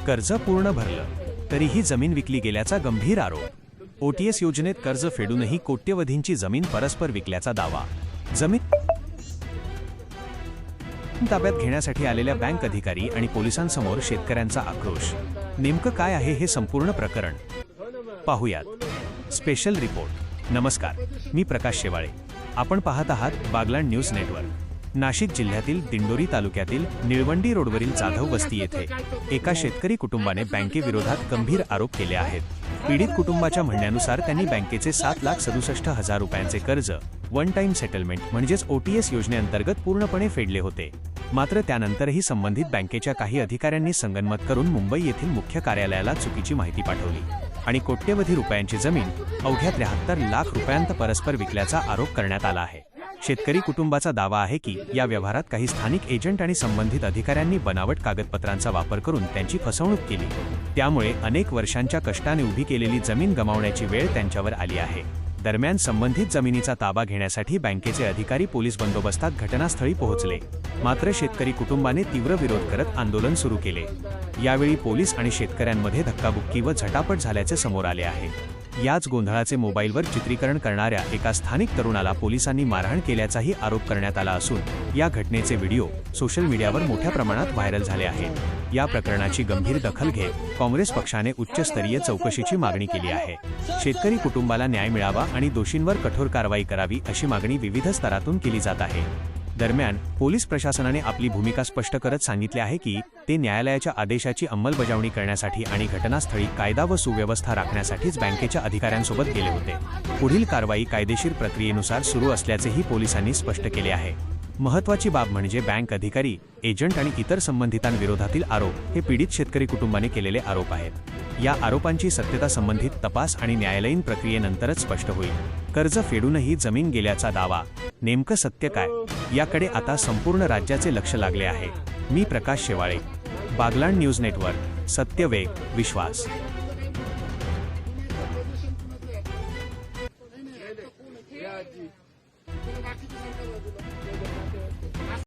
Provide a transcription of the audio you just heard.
कर्ज पूर्ण भरलं तरीही जमीन विकली गेल्याचा गंभीर आरोप। ओटीएस योजनेत कर्ज फेडूनही कोट्यवधींची जमीन परस्पर विकल्याचा दावा। जमीन ताब्यात घेण्यासाठी आलेल्या बँक अधिकारी आणि पोलिसांसमोर शेतकऱ्यांचा आक्रोश। नेमकं काय आहे हे संपूर्ण प्रकरण पाहूयात। Special report. नमस्कार, मी प्रकाश शेवाळे। आपण पाहत आहात बागलाण न्यूज नेटवर्क। नाशिक जिल्ह्यातील दिंडोरी तालुक्यातील निळवंडी रोडवरील जाधव वस्ती येथे एका शेतकरी कुटुंबाने बँकेविरोधात गंभीर आरोप केले आहेत। पीडित कुटुंबाच्या म्हणण्यानुसार त्यांनी बँकेचे 7,67,000 रुपयांचे कर्ज वन टाइम सेटलमेंट म्हणजेच ओटीएस योजनेअंतर्गत पूर्णपणे फेडले होते। मात्र त्यानंतरही संबंधित बँकेच्या काही अधिकाऱ्यांनी संगनमत करून मुंबई येथील मुख्य कार्यालयाला चुकीची माहिती पाठवली आणि कोट्यवधी रुपयांची जमीन अवघ्या 73 लाख रुपयांत परस्पर विकल्याचा आरोप करण्यात आला आहे। शेतकरी कुटुंबाचा दावा आहे की या व्यवहारात काही स्थानिक एजंट आणि संबंधित अधिकाऱ्यांनी बनावट कागदपत्रांचा वापर करून त्यांची फसवणूक केली। त्यामुळे अनेक वर्षांच्या कष्टाने उभी केलेली जमीन गमावण्याची वेळ त्यांच्यावर आली आहे। दरम्यान संबंधित जमिनीचा ताबा घेण्यासाठी बँकेचे अधिकारी पोलीस बंदोबस्तात घटनास्थळी पोहोचले। मात्र शेतकरी कुटुंबाने तीव्र विरोध करत आंदोलन सुरू केले। यावेळी पोलीस आणि शेतकऱ्यांमध्ये धक्काबुक्की व झटापट झाल्याचे समोर आले आहे। याच गोंधळाचे मोबाईलवर चित्रीकरण करणाऱ्या एका स्थानिक तरुणाला पोलिसांनी मारहाण केल्याचाही आरोप करण्यात आला असून या घटनेचे व्हिडिओ सोशल मीडियावर मोठ्या प्रमाणात व्हायरल झाले आहेत। या प्रकरणाची गंभीर दखल घेत काँग्रेस पक्षाने उच्चस्तरीय चौकशीची मागणी केली आहे। शेतकरी कुटुंबाला न्याय मिळावा आणि दोषींवर कठोर कारवाई करावी अशी मागणी विविध स्तरातून केली जात आहे। दरम्यान पोलीस प्रशासनाने आपली भूमिका स्पष्ट करत सांगितले आहे की ते न्यायालयाच्या आदेशाची अंमलबजावणी करण्यासाठी आणि घटनास्थळी कायदा व सुव्यवस्था राखण्यासाठीच बँकेच्या अधिकाऱ्यांसोबत गेले होते। पुढील कारवाई कायदेशीर प्रक्रियेनुसार सुरू असल्याचेही पोलिसांनी स्पष्ट केले आहे। महत्त्वाची बाब म्हणजे बँक अधिकारी, एजंट आणि इतर संबंधितांविरोधातील आरोप हे पीडित शेतकरी कुटुंबाने केलेले आरोप आहेत। या आरोपांची सत्यता संबंधित तपास आणि न्यायालयीन प्रक्रियेनंतरच स्पष्ट होईल। कर्ज फेडूनही जमीन गेल्याचा दावा, नेमकं सत्य काय याकडे आता संपूर्ण राज्याचे लक्ष लागले आहे। मी प्रकाश शेवाळे, बागलाण न्यूज नेटवर्क, सत्य, वेग, विश्वास।